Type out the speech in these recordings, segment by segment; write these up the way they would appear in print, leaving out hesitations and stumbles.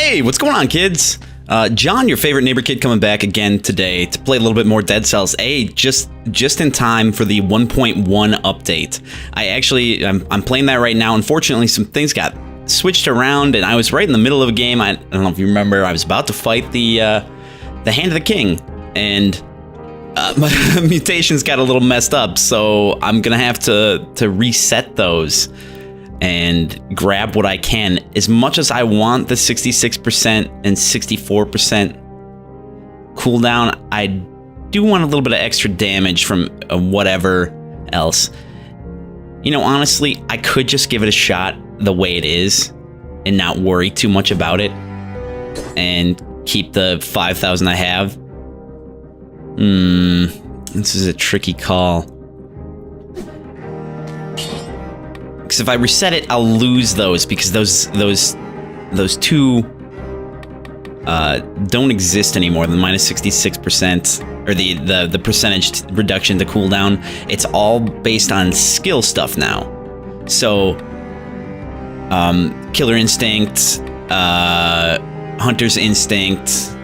Hey, what's going on, kids? John, your favorite neighbor kid, coming back again today to play a little bit more Dead Cells. Hey, just in time for the 1.1 update. I'm playing that right now. Unfortunately, some things got switched around, and I was right in the middle of a game. I don't know if you remember, I was about to fight the Hand of the King, and my mutations got a little messed up, so I'm gonna have to reset those and grab what I can. As much as I want the 66% and 64% cooldown, I do want a little bit of extra damage from whatever else. You know, honestly, I could just give it a shot the way it is and not worry too much about it and keep the 5,000 I have. This is a tricky call. Because if I reset it, I'll lose those, because those two don't exist anymore. The minus 66% or the percentage reduction to cooldown. It's all based on skill stuff now. So Killer Instinct, Hunter's Instinct,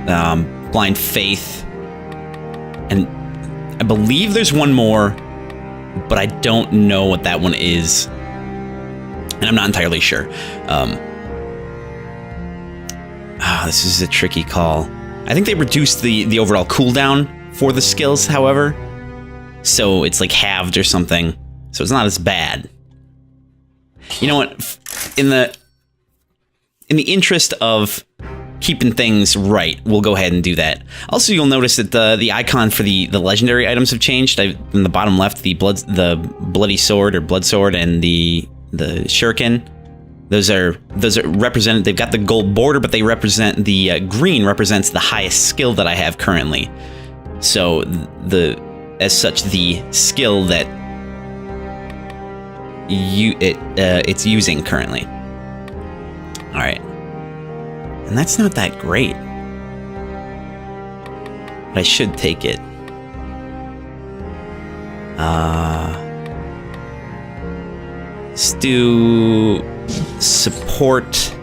Blind Faith, and I believe there's one more, but I don't know what that one is, and I'm not entirely sure. This is a tricky call. I think they reduced the overall cooldown for the skills, however, so it's like halved or something, so it's not as bad. You know what? In the interest of keeping things right, we'll go ahead and do that. Also, you'll notice that the icon for the legendary items have changed. In the bottom left, the bloody sword or blood sword and the shuriken. Those are represented. They've got the gold border, but they represent the green represents the highest skill that I have currently. So as such, the skill that it's using currently. All right. And that's not that great. But I should take it. Let's do support.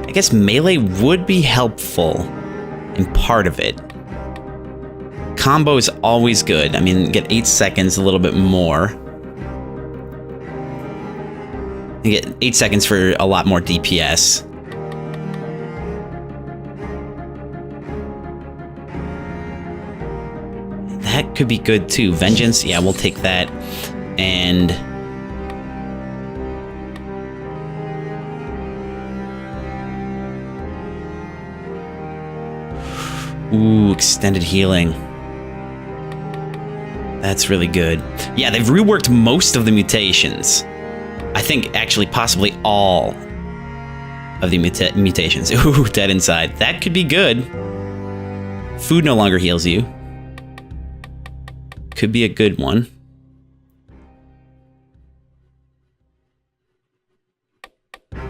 I guess melee would be helpful in part of it. Combo is always good. I mean, get 8 seconds, a little bit more. You get 8 seconds for a lot more DPS. That could be good too. Vengeance, yeah, we'll take that. And ooh, extended healing. That's really good. Yeah, they've reworked most of the mutations. I think actually possibly all of the mutations. Ooh, dead inside. That could be good. Food no longer heals you. Could be a good one.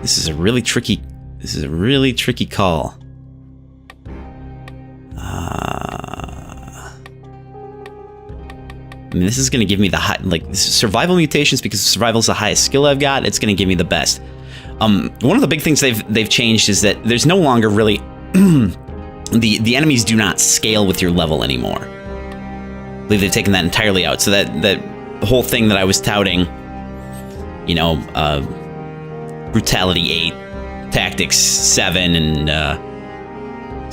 This is a really tricky call. I mean, this is going to give me the high, survival mutations, because survival is the highest skill I've got. It's going to give me the best. One of the big things they've changed is that there's no longer really the enemies do not scale with your level anymore. I believe they've taken that entirely out. So that the whole thing that I was touting, you know, brutality 8, tactics 7, and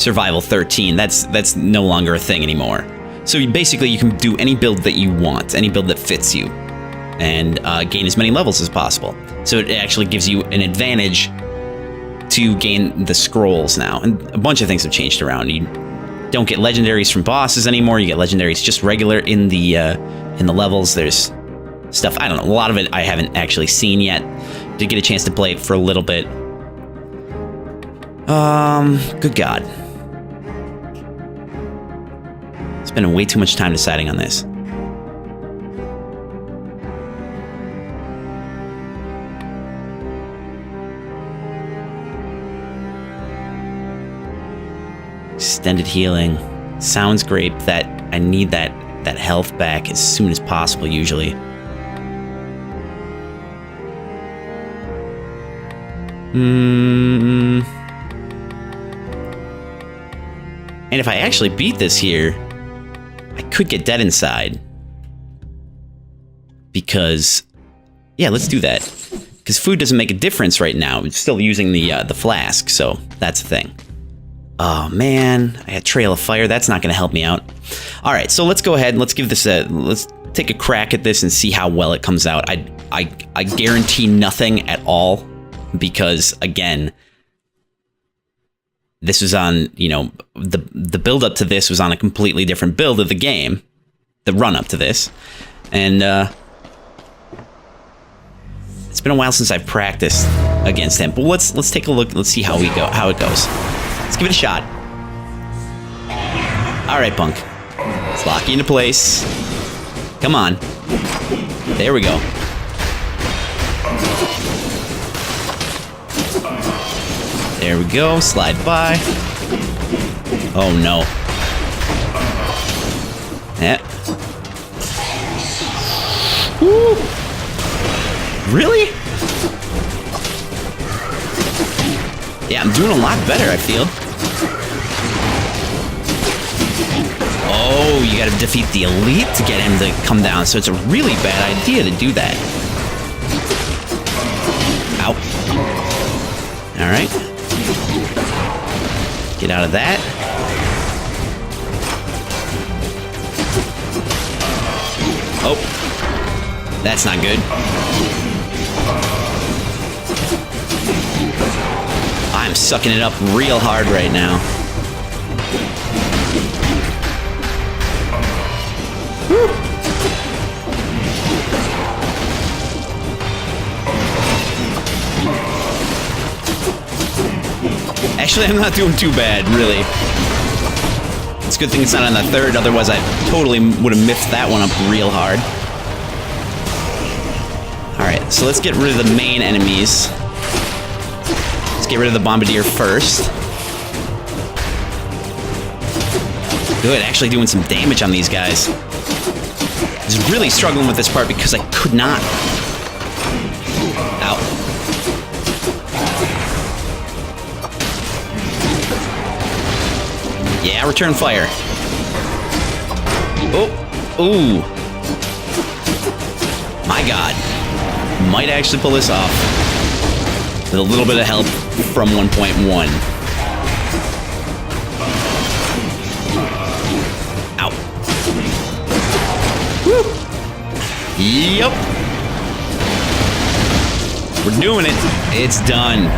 survival 13. That's no longer a thing anymore. So basically, you can do any build that you want, any build that fits you, and gain as many levels as possible. So it actually gives you an advantage to gain the scrolls now. And a bunch of things have changed around. You don't get legendaries from bosses anymore. You get legendaries just regular in the levels. There's stuff, I don't know, a lot of it I haven't actually seen yet. Did get a chance to play it for a little bit. Good God. Spending way too much time deciding on this. Extended healing. Sounds great. That I need that health back as soon as possible, usually. And if I actually beat this here, I could get dead inside. Because, yeah, let's do that. Because food doesn't make a difference right now. I'm still using the flask, so that's the thing. Oh man, I had Trail of Fire. That's not going to help me out. All right, so let's go ahead and let's give this let's take a crack at this and see how well it comes out. I guarantee nothing at all because again, this was on, you know, the build up to this was on a completely different build of the game, the run up to this, and it's been a while since I've practiced against him. But let's take a look. Let's see how it goes. Let's give it a shot. All right, punk. Let's lock you into place. Come on. There we go. There we go. Slide by. Oh no. Yeah. Woo. Really? Yeah, I'm doing a lot better, I feel. Oh, you gotta defeat the elite to get him to come down, so it's a really bad idea to do that. Ow. Alright. Get out of that. Oh. That's not good. I'm sucking it up real hard right now. Woo. Actually, I'm not doing too bad, really. It's a good thing it's not on the third, otherwise I totally would have missed that one up real hard. Alright, so let's get rid of the main enemies. Let's get rid of the Bombardier first. Good, actually doing some damage on these guys. I was really struggling with this part because I could not. Ow. Yeah, return fire. Oh, ooh. My God. Might actually pull this off. With a little bit of help from 1.1. Ow. Woo. Yep. We're doing it. It's done.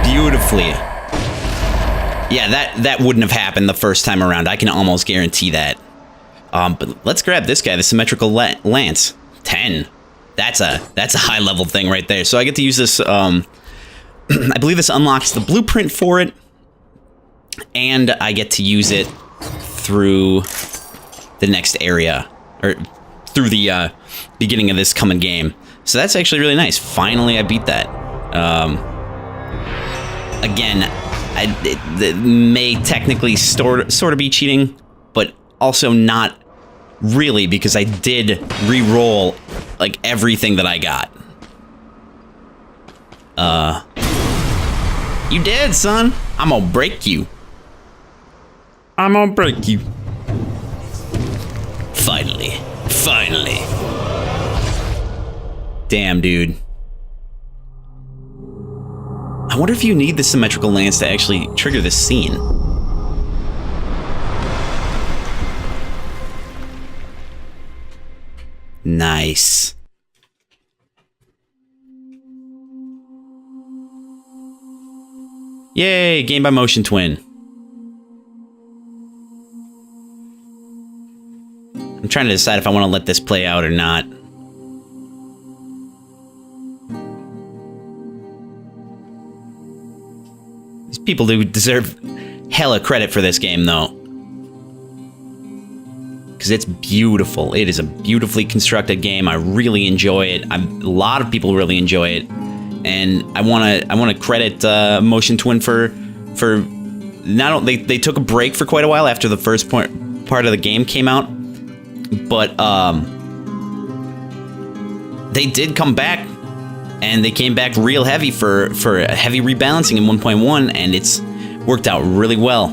Beautifully. Yeah, that wouldn't have happened the first time around. I can almost guarantee that. But let's grab this guy, the symmetrical lance. 10. That's a high level thing right there. So I get to use this. I believe this unlocks the blueprint for it, and I get to use it through the next area, or through the beginning of this coming game. So that's actually really nice. Finally, I beat that. Again, it may technically sort of be cheating, but also not really, because I did re-roll like everything that I got. You dead, son? I'm gonna break you. I'm gonna break you. Finally. Finally. Damn, dude. I wonder if you need the symmetrical lance to actually trigger this scene. Nice. Yay, game by motion twin. I'm trying to decide if I want to let this play out or not. These people do deserve hella credit for this game, though. Because it's beautiful. It is a beautifully constructed game. I really enjoy it. A lot of people really enjoy it. And I want to credit Motion Twin for not only they took a break for quite a while after the first part of the game came out, but they did come back And they came back real heavy for a heavy rebalancing in 1.1, and it's worked out really well.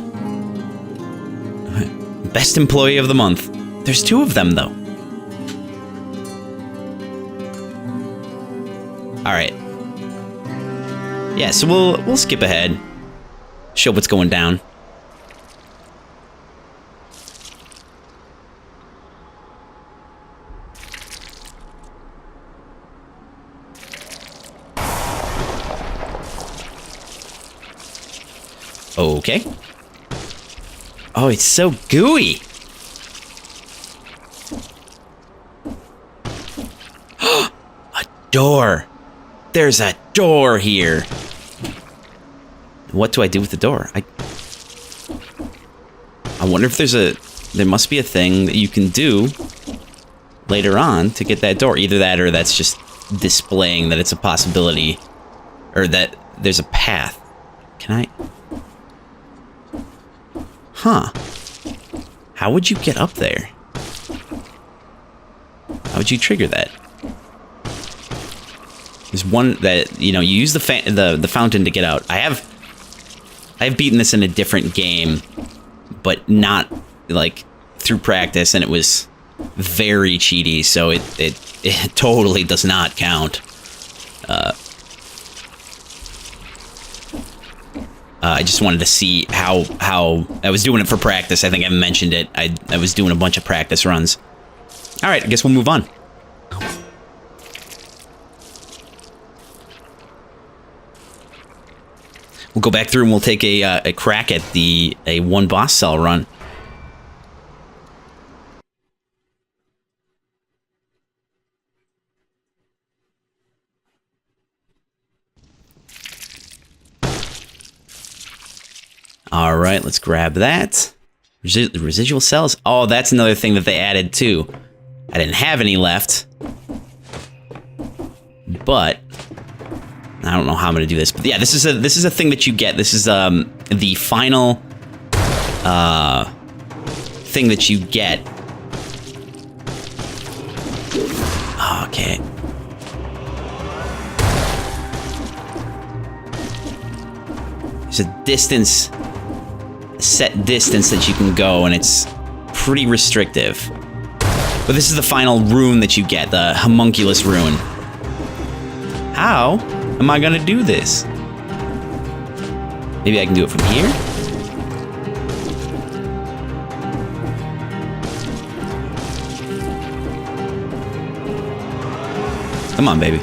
Best employee of the month. There's 2 of them, though. Alright. Yeah, so we'll skip ahead. Show what's going down. Okay. Oh, it's so gooey. A door. There's a door here. What do I do with the door? I wonder if there must be a thing that you can do later on to get that door. Either that or that's just displaying that it's a possibility, or that there's a path. Can I? Huh. How would you get up there? How would you trigger that? There's one that, you use the fountain to get out. I've beaten this in a different game, but not like through practice, and it was very cheaty, so it totally does not count. I just wanted to see how I was doing it for practice. I think I mentioned it. I was doing a bunch of practice runs. All right, I guess we'll move on. We'll go back through and we'll take a crack at a 1 boss cell run. All right, let's grab that. Residual cells. Oh, that's another thing that they added too. I didn't have any left, but I don't know how I'm gonna do this. But yeah, this is a thing that you get. This is the final thing that you get. Okay. There's a distance. Set distance that you can go, and it's pretty restrictive. But this is the final rune that you get, the homunculus rune. How am I gonna do this? Maybe I can do it from here? Come on, baby.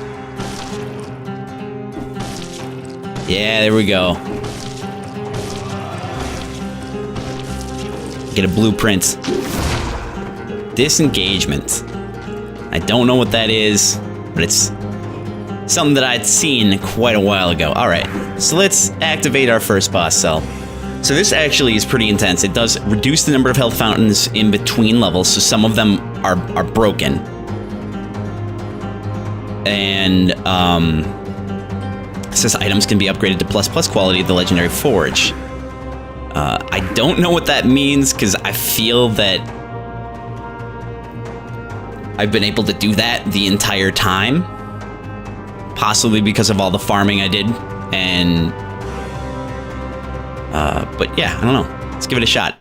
Yeah, there we go. Get a blueprint. Disengagement. I don't know what that is, but it's something that I'd seen quite a while ago. Alright, so let's activate our first boss cell. So this actually is pretty intense. It does reduce the number of health fountains in between levels, so some of them are broken. And it says items can be upgraded to ++ quality of the legendary forge. I don't know what that means, because I feel that I've been able to do that the entire time. Possibly because of all the farming I did, and... but yeah, I don't know. Let's give it a shot.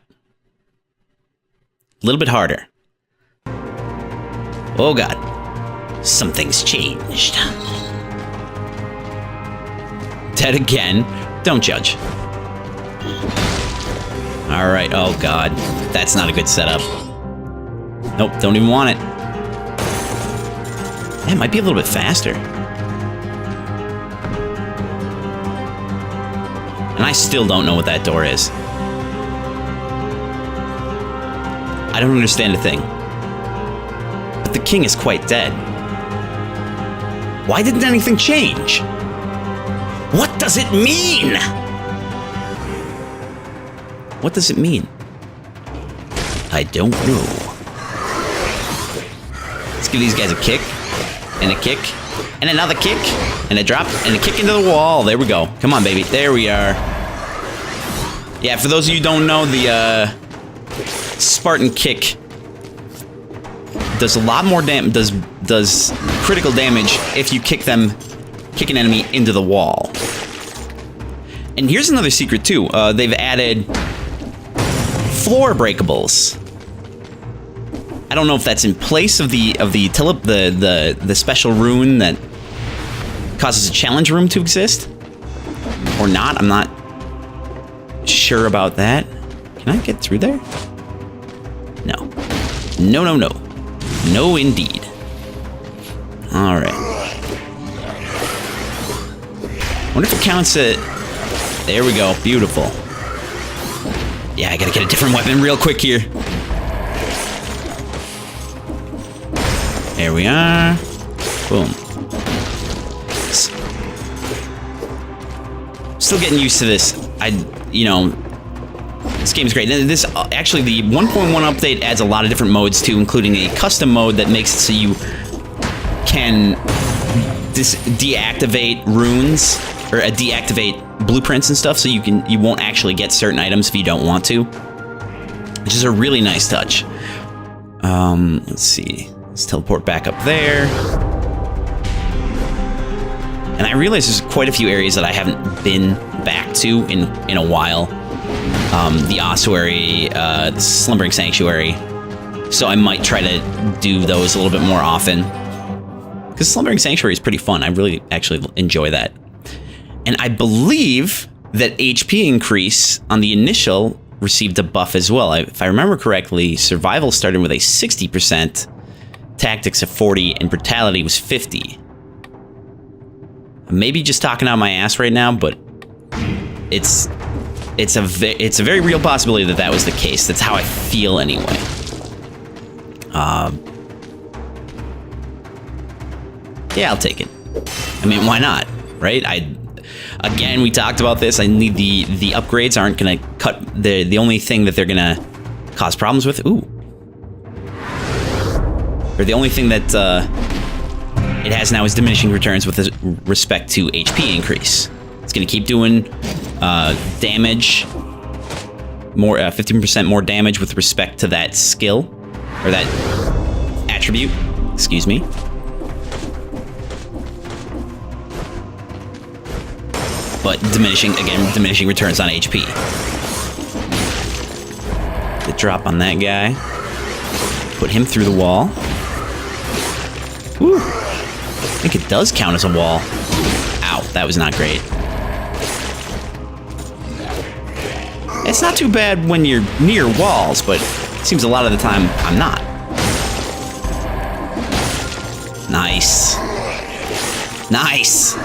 A little bit harder. Oh god. Something's changed. Dead again. Don't judge. Alright, oh god. That's not a good setup. Nope, don't even want it. It might be a little bit faster. And I still don't know what that door is. I don't understand a thing. But the king is quite dead. Why didn't anything change? What does it mean? What does it mean? I don't know. Let's give these guys a kick, and a kick, and another kick, and a drop, and a kick into the wall. There we go. Come on, baby. There we are. Yeah, for those of you who don't know, the Spartan kick does a lot more damage, does critical damage if you kick them kick an enemy into the wall. And here's another secret too. They've added floor breakables. I don't know if that's in place of the special rune that causes a challenge room to exist or not. I'm not sure about that. Can I get through there? No. No, no, no. No, indeed. All right. Wonder if it counts it. There we go. Beautiful. Yeah, I gotta get a different weapon real quick here. There we are. Boom. Still getting used to this. This game's great. This actually, the 1.1 update adds a lot of different modes too, including a custom mode that makes it so you can deactivate runes or deactivate blueprints and stuff, so you won't actually get certain items if you don't want to, which is a really nice touch. Let's see. Let's teleport back up there. And I realize there's quite a few areas that I haven't been back to in a while. The ossuary, the slumbering sanctuary. So I might try to do those a little bit more often. Because slumbering sanctuary is pretty fun. I really actually enjoy that. And I believe that HP increase on the initial received a buff as well. If I remember correctly, survival started with a 60%, tactics of 40, and brutality was 50. Maybe just talking out my ass right now, but it's a very real possibility that that was the case. That's how I feel anyway. Yeah, I'll take it. I mean, why not, right? Again, we talked about this. I need the upgrades aren't gonna cut the only thing that they're gonna cause problems with. Ooh, or the only thing that it has now is diminishing returns with respect to HP increase. It's gonna keep doing damage, more 15% more damage with respect to that skill or that attribute. Excuse me. But diminishing returns on HP. The drop on that guy. Put him through the wall. Whew. I think it does count as a wall. Ow, that was not great. It's not too bad when you're near walls, but it seems a lot of the time I'm not. Nice. Nice.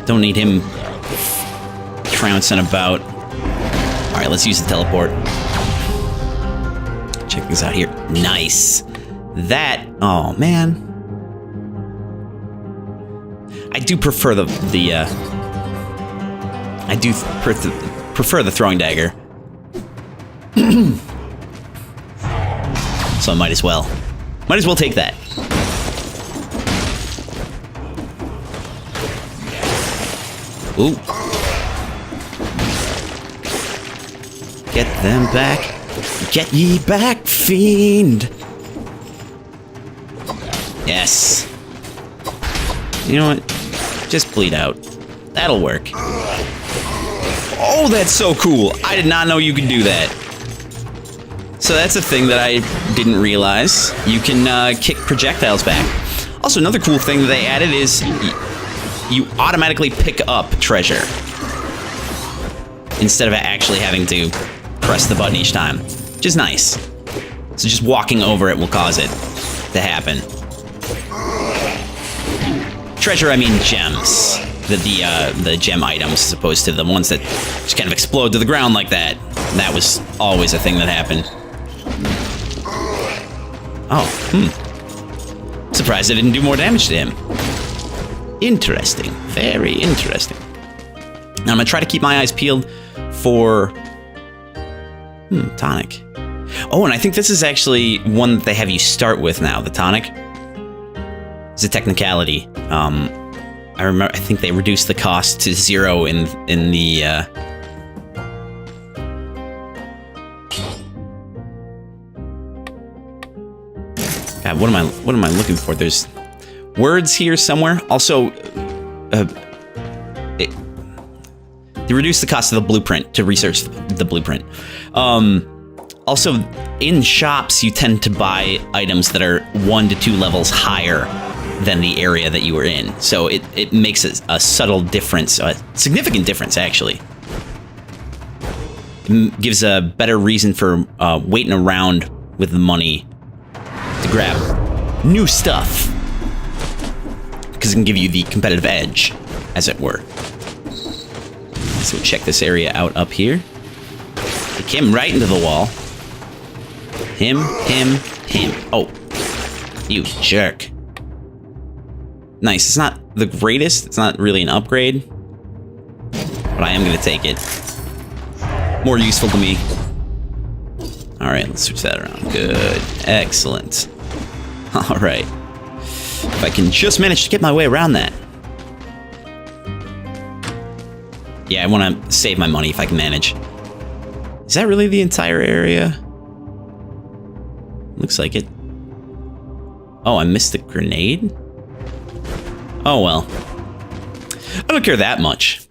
Don't need him trouncing about. All right, let's use the teleport. Check this out here. Nice. That, oh man. I do prefer prefer the throwing dagger. So I might as well take that. Ooh. Get them back. Get ye back, fiend. Yes. You know what? Just bleed out. That'll work. Oh, that's so cool. I did not know you could do that. So that's a thing that I didn't realize. You can kick projectiles back. Also, another cool thing that they added is you automatically pick up treasure instead of actually having to press the button each time, which is nice. So just walking over it will cause it to happen. Treasure, I mean gems. The gem items as opposed to the ones that just kind of explode to the ground like that. That was always a thing that happened. Oh, surprised I didn't do more damage to him. Interesting. Very interesting. Now I'm gonna try to keep my eyes peeled for tonic. Oh, and I think this is actually one that they have you start with now, the tonic. It's a technicality. I think they reduced the cost to 0 in the God, what am I looking for? There's words here somewhere. Also, they reduce the cost of the blueprint to research the blueprint. Also, in shops, you tend to buy items that are 1 to 2 levels higher than the area that you were in. So it makes a subtle difference, a significant difference, actually. It gives a better reason for waiting around with the money to grab new stuff. Because it can give you the competitive edge, as it were. So check this area out up here. Take him right into the wall. Him. Oh, you jerk. Nice. It's not the greatest. It's not really an upgrade. But I am going to take it. More useful to me. Alright, let's switch that around. Good. Excellent. Alright. If I can just manage to get my way around that. Yeah, I want to save my money if I can manage. Is that really the entire area? Looks like it. Oh, I missed the grenade? Oh, well. I don't care that much.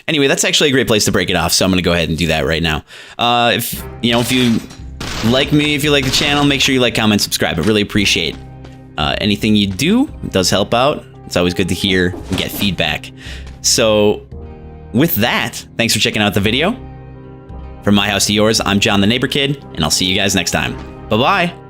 Anyway, that's actually a great place to break it off, so I'm going to go ahead and do that right now. If you like me, if you like the channel, make sure you like, comment, subscribe. I really appreciate anything you do. It does help out. It's always good to hear and get feedback. So, with that, thanks for checking out the video. From my house to yours, I'm John the Neighbor Kid, and I'll see you guys next time. Bye-bye!